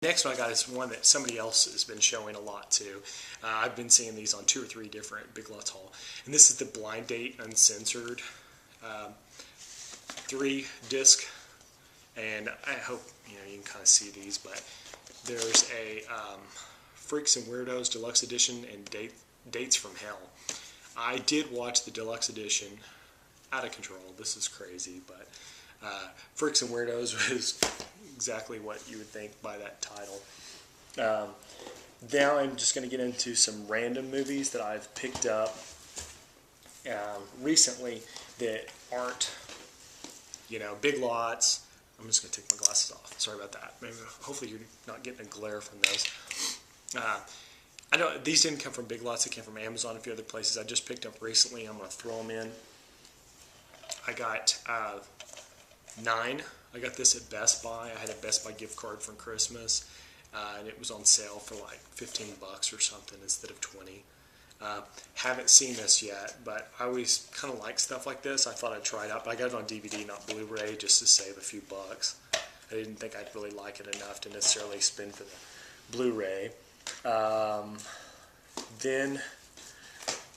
Next one I got is one that somebody else has been showing a lot too. I've been seeing these on 2 or 3 different Big Lots haul, and this is the Blind Date Uncensored 3-disc. And I hope you can kind of see these, but there's a Freaks and Weirdos Deluxe Edition and Dates from Hell. I did watch the Deluxe Edition. Out of control. This is crazy, but Freaks and Weirdos was exactly what you would think by that title. Now I'm just going to get into some random movies that I've picked up recently that aren't, Big Lots. I'm just going to take my glasses off. Sorry about that. Maybe, hopefully you're not getting a glare from those. I know these didn't come from Big Lots. They came from Amazon and a few other places. I just picked up recently. I'm going to throw them in. I got 9. I got this at Best Buy. I had a Best Buy gift card from Christmas, and it was on sale for like $15 or something instead of 20. Haven't seen this yet, but I always kind of like stuff like this. I thought I'd try it out, but I got it on DVD, not Blu-ray, just to save a few bucks. I didn't think I'd really like it enough to necessarily spend for the Blu-ray. Then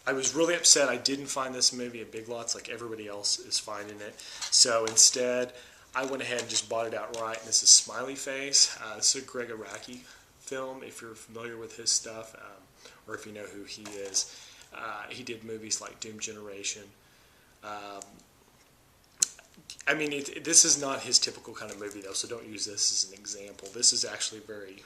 I was really upset I didn't find this movie at Big Lots like everybody else is finding it. So instead, I went ahead and just bought it outright, and this is Smiley Face. This is a Greg Araki film, if you're familiar with his stuff, or if you know who he is. He did movies like Doom Generation. I mean, this is not his typical kind of movie, though, so don't use this as an example. This is actually very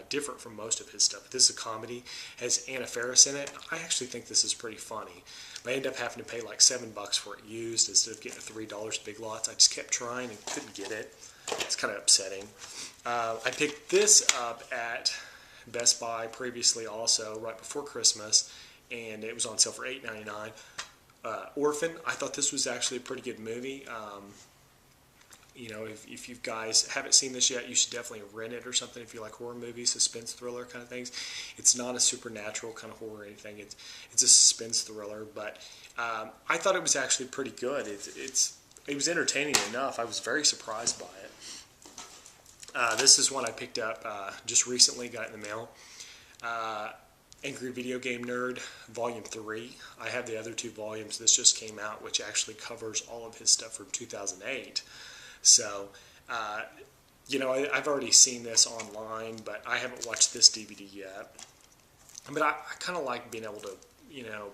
different from most of his stuff. This is a comedy, has Anna Faris in it. I actually think this is pretty funny. But I ended up having to pay like $7 for it used instead of getting it $3 at Big Lots. I just kept trying and couldn't get it. It's kind of upsetting. I picked this up at Best Buy previously also, right before Christmas, and it was on sale for $8.99. Orphan, I thought this was actually a pretty good movie. If you guys haven't seen this yet, you should definitely rent it or something if you like horror movies, suspense thriller kind of things. It's not a supernatural kind of horror or anything. It's a suspense thriller, but I thought it was actually pretty good. It was entertaining enough. I was very surprised by it. This is one I picked up just recently, got it in the mail. Angry Video Game Nerd, Volume 3. I have the other 2 volumes. This just came out, which actually covers all of his stuff from 2008. So, I've already seen this online, but I haven't watched this DVD yet. But I kind of like being able to,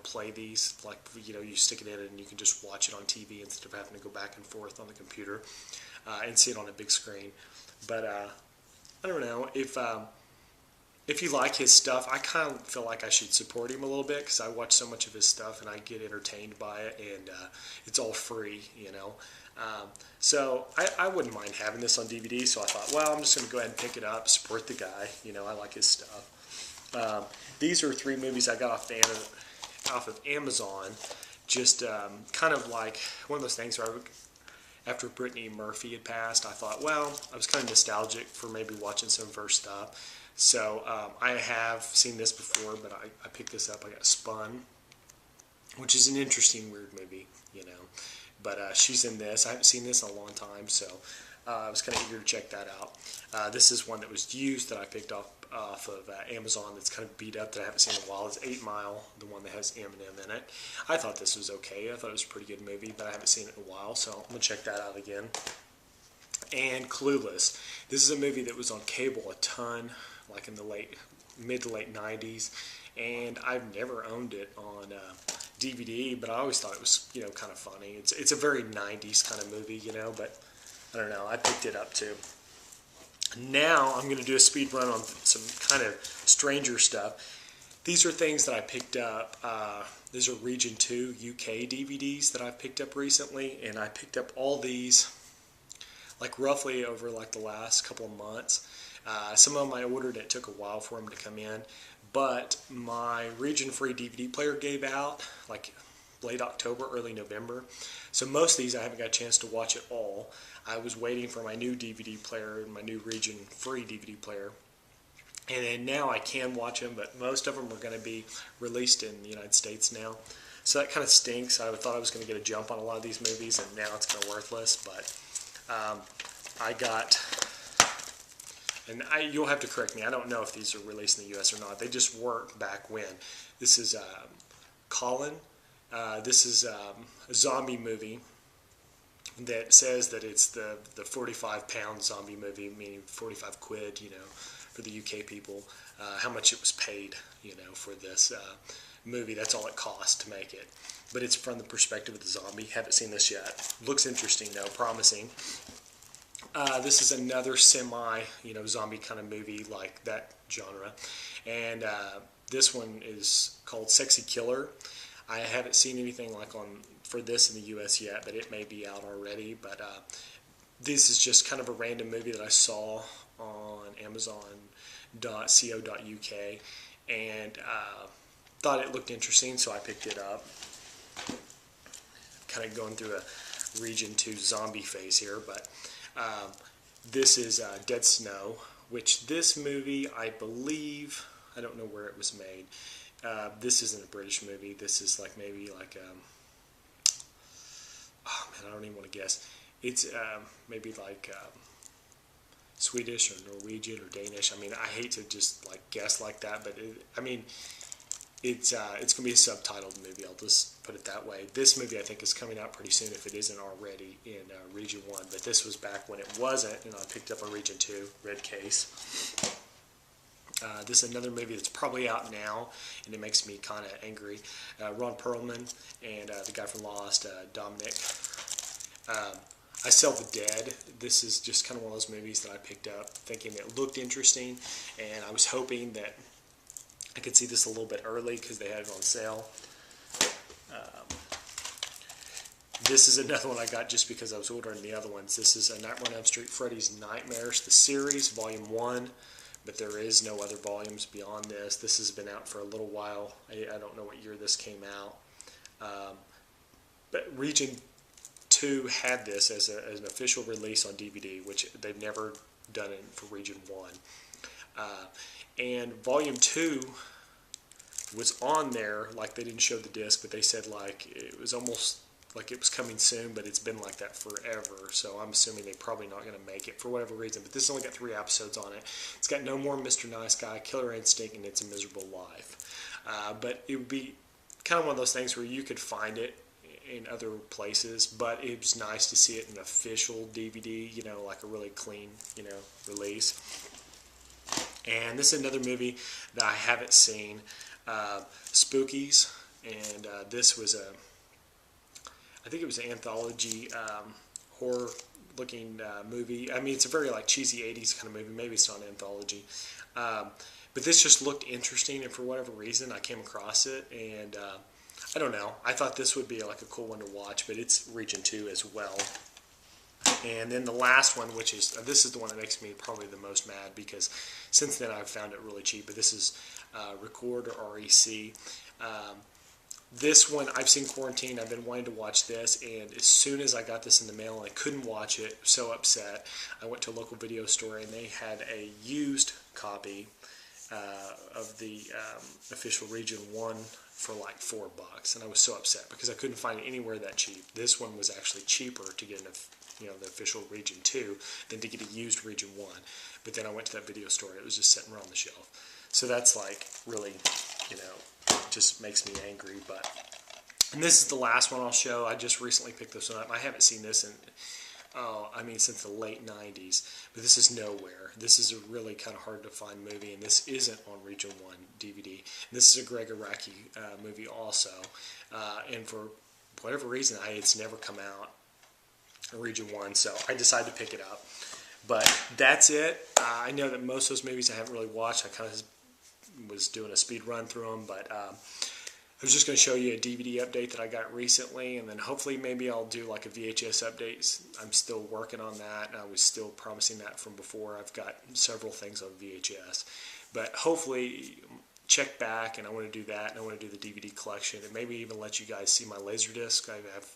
play these. Like, you stick it in and you can just watch it on TV instead of having to go back and forth on the computer and see it on a big screen. But I don't know, if you like his stuff, I kind of feel like I should support him a little bit because I watch so much of his stuff and I get entertained by it, and it's all free, So I wouldn't mind having this on DVD, so I thought, well, I'm just going to go ahead and pick it up, support the guy, I like his stuff. These are 3 movies I got off of Amazon, just kind of like one of those things where after Brittany Murphy had passed, I thought, well, I was kind of nostalgic for maybe watching some of her stuff. So I have seen this before, but I picked this up. I got Spun, which is an interesting, weird movie, But she's in this. I haven't seen this in a long time, so I was kind of eager to check that out. This is one that was used that I picked off of Amazon that's kind of beat up that I haven't seen in a while. It's 8 Mile, the one that has Eminem in it. I thought this was okay. I thought it was a pretty good movie, but I haven't seen it in a while, so I'm going to check that out again. And Clueless. This is a movie that was on cable a ton, like in the mid to late 90s, and I've never owned it on DVD, but I always thought it was, kind of funny. It's a very 90s kind of movie, but I don't know. I picked it up too. Now I'm going to do a speed run on some kind of stranger stuff. These are things that I picked up. These are Region 2 UK DVDs that I've picked up recently, and I picked up all these like roughly over like the last couple of months. Some of them I ordered, it took a while for them to come in, but my region-free DVD player gave out like late October, early November. So most of these I haven't got a chance to watch at all. I was waiting for my new DVD player, my new region-free DVD player. And then now I can watch them, but most of them are going to be released in the United States now. So that kind of stinks. I thought I was going to get a jump on a lot of these movies, and now it's kind of worthless. But I got and you'll have to correct me. I don't know if these are released in the U.S. or not. They just weren't back when. This is Colin. This is a zombie movie that says that it's the 45-pound zombie movie, meaning 45 quid, for the UK people, how much it was paid, for this movie. That's all it cost to make it. But it's from the perspective of the zombie. Haven't seen this yet. Looks interesting though, promising. This is another semi, zombie kind of movie like that genre. And this one is called Sexy Killer. I haven't seen anything like for this in the U.S. yet, but it may be out already. But this is just kind of a random movie that I saw on Amazon.co.uk and thought it looked interesting, so I picked it up. Kind of going through a Region 2 zombie phase here, but this is Dead Snow, which this movie, I believe, I don't know where it was made. This isn't a British movie. This is maybe oh man, I don't even want to guess. It's maybe Swedish or Norwegian or Danish. I mean, I hate to just guess like that, but it's going to be a subtitled movie. I'll just put it that way. This movie I think is coming out pretty soon if it isn't already in Region 1, but this was back when it wasn't, and I picked up on Region 2, red case. This is another movie that's probably out now, and it makes me kind of angry. Ron Perlman and the guy from Lost, Dominic. I Sell the Dead. This is just kind of one of those movies that I picked up thinking it looked interesting, and I was hoping that I could see this a little bit early because they had it on sale. This is another one I got just because I was ordering the other ones. This is Nightmare on Elm Street, Freddy's Nightmares, the series, Volume 1. But there is no other volumes beyond this. This has been out for a little while. I don't know what year this came out. But Region 2 had this as an official release on DVD, which they've never done it for Region 1. And Volume 2 was on there, they didn't show the disc, but they said it was almost like it was coming soon, but it's been like that forever, so I'm assuming they're probably not going to make it for whatever reason. But this only got 3 episodes on it. It's got No More Mr. Nice Guy, Killer Instinct, and It's a Miserable Life. But it would be kind of one of those things where you could find it in other places, but it was nice to see it in an official DVD, like a really clean, release. And this is another movie that I haven't seen, Spookies, and this was I think it was an anthology horror-looking movie. I mean, it's a very cheesy 80s kind of movie. Maybe it's not an anthology. But this just looked interesting, and for whatever reason, I came across it, and I don't know. I thought this would be a cool one to watch, but it's Region 2 as well. And then the last one, which is, this is the one that makes me probably the most mad, because since then I've found it really cheap, but this is Record, or REC. This one, I've seen Quarantine. I've been wanting to watch this, and as soon as I got this in the mail and I couldn't watch it, so upset, I went to a local video store, and they had a used copy of the official Region 1 for $4, and I was so upset because I couldn't find it anywhere that cheap. This one was actually cheaper to get the official Region 2 than to get a used Region 1. But then I went to that video store, and it was just sitting right on the shelf. So that's really, just makes me angry. And this is the last one I'll show. I just recently picked this one up. I haven't seen this since the late 90s, but this is Nowhere. This is a really kind of hard to find movie, and this isn't on Region 1 DVD. And this is a Greg Araki movie also, and for whatever reason, it's never come out in Region 1, so I decided to pick it up. But that's it. I know that most of those movies I haven't really watched. I kind of was doing a speed run through them, but I was just going to show you a DVD update that I got recently, and then hopefully maybe I'll do a VHS update. I'm still working on that, and I was still promising that from before. I've got several things on VHS, but hopefully check back, and I want to do that, and I want to do the DVD collection, and maybe even let you guys see my Laserdisc. I have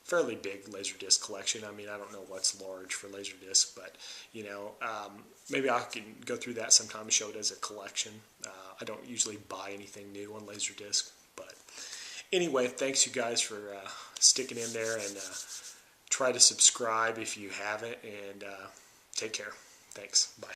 fairly big Laserdisc collection. I mean, I don't know what's large for Laserdisc, but maybe I can go through that sometime and show it as a collection. I don't usually buy anything new on Laserdisc, but anyway, thanks you guys for sticking in there, and try to subscribe if you haven't, and take care. Thanks. Bye.